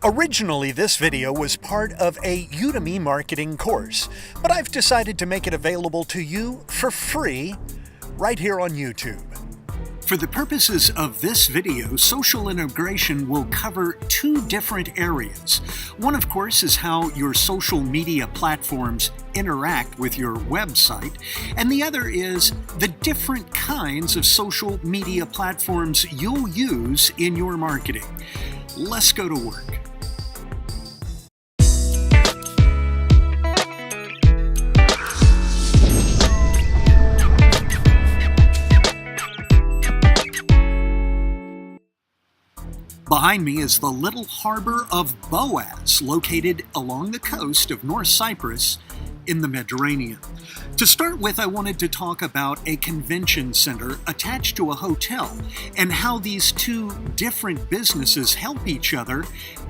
Originally, this video was part of a Udemy marketing course, but I've decided to make it available to you for free right here on YouTube. For the purposes of this video, social integration will cover two different areas. One, of course, is how your social media platforms interact with your website, and the other is the different kinds of social media platforms you'll use in your marketing. Let's go to work. Behind me is the little harbor of Boaz, located along the coast of North Cyprus in the Mediterranean. To start with, I wanted to talk about a convention center attached to a hotel and how these two different businesses help each other,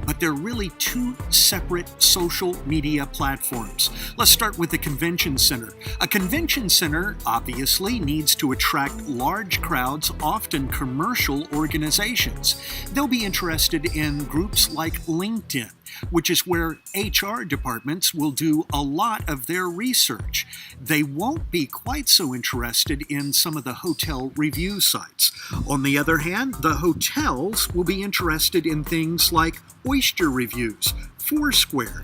but they're really two separate social media platforms. Let's start with the convention center. A convention center obviously needs to attract large crowds, often commercial organizations. They'll be interested in groups like LinkedIn, which is where HR departments will do a lot of their research. They won't be quite so interested in some of the hotel review sites. On the other hand, the hotels will be interested in things like Oyster reviews, Foursquare,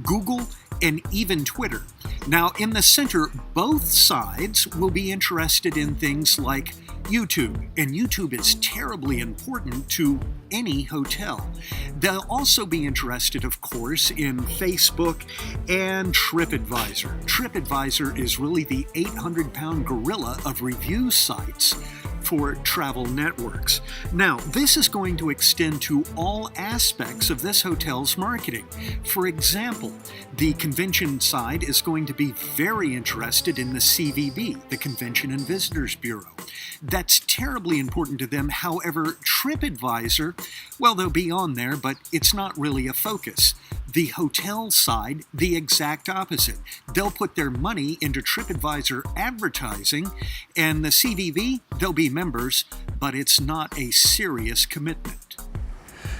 Google, and even Twitter. Now, in the center, both sides will be interested in things like YouTube, and YouTube is terribly important to any hotel. They'll also be interested, of course, in Facebook and TripAdvisor. TripAdvisor is really the 800-pound gorilla of review sites for travel networks. Now, this is going to extend to all aspects of this hotel's marketing. For example, the convention side is going to be very interested in the CVB, the Convention and Visitors Bureau. That's terribly important to them. However, TripAdvisor, well, they'll be on there, but it's not really a focus. The hotel side, the exact opposite. They'll put their money into TripAdvisor advertising, and the CVB, they'll be members, but it's not a serious commitment.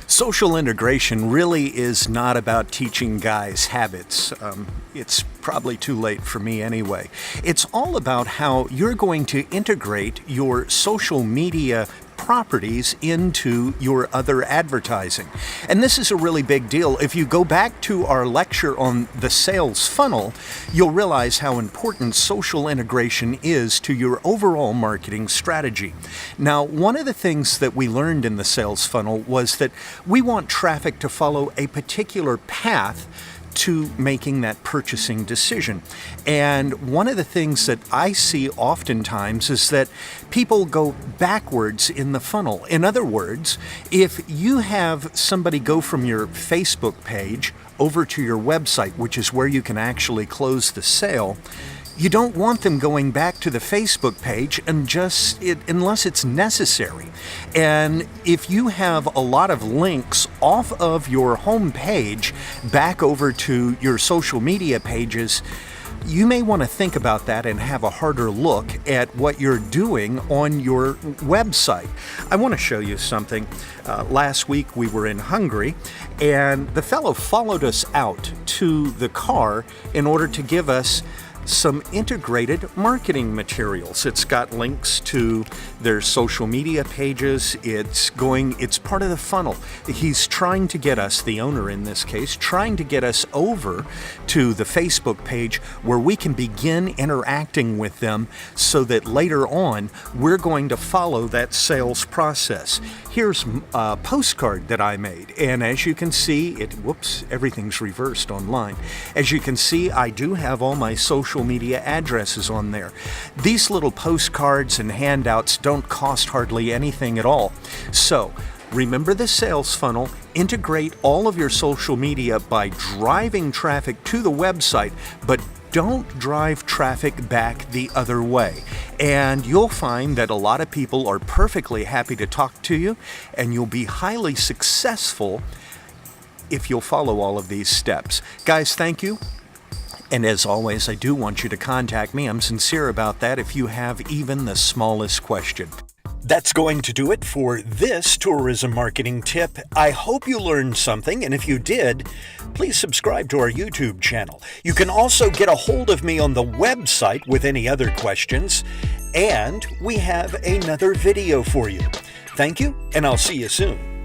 Social integration really is not about teaching guys habits. It's probably too late for me anyway. It's all about how you're going to integrate your social media properties into your other advertising. And this is a really big deal. If you go back to our lecture on the sales funnel, you'll realize how important social integration is to your overall marketing strategy. Now, one of the things that we learned in the sales funnel was that we want traffic to follow a particular path to making that purchasing decision. And one of the things that I see oftentimes is that people go backwards in the funnel. In other words, if you have somebody go from your Facebook page over to your website, which is where you can actually close the sale, you don't want them going back to the Facebook page unless it's necessary. And if you have a lot of links off of your home page back over to your social media pages, you may want to think about that and have a harder look at what you're doing on your website. I want to show you something. Last week we were in Hungary, and the fellow followed us out to the car in order to give us some integrated marketing materials. It's got links to their social media pages. It's part of the funnel. He's trying to get us, the owner in this case, trying to get us over to the Facebook page where we can begin interacting with them so that later on we're going to follow that sales process. Here's a postcard that I made, and as you can see, everything's reversed online. As you can see, I do have all my social media addresses on there. These little postcards and handouts don't cost hardly anything at all. So remember the sales funnel, integrate all of your social media by driving traffic to the website, but don't drive traffic back the other way. And you'll find that a lot of people are perfectly happy to talk to you, and you'll be highly successful if you'll follow all of these steps. Guys, thank you. And as always, I do want you to contact me. I'm sincere about that if you have even the smallest question. That's going to do it for this tourism marketing tip. I hope you learned something, and if you did, please subscribe to our YouTube channel. You can also get a hold of me on the website with any other questions, and we have another video for you. Thank you, and I'll see you soon.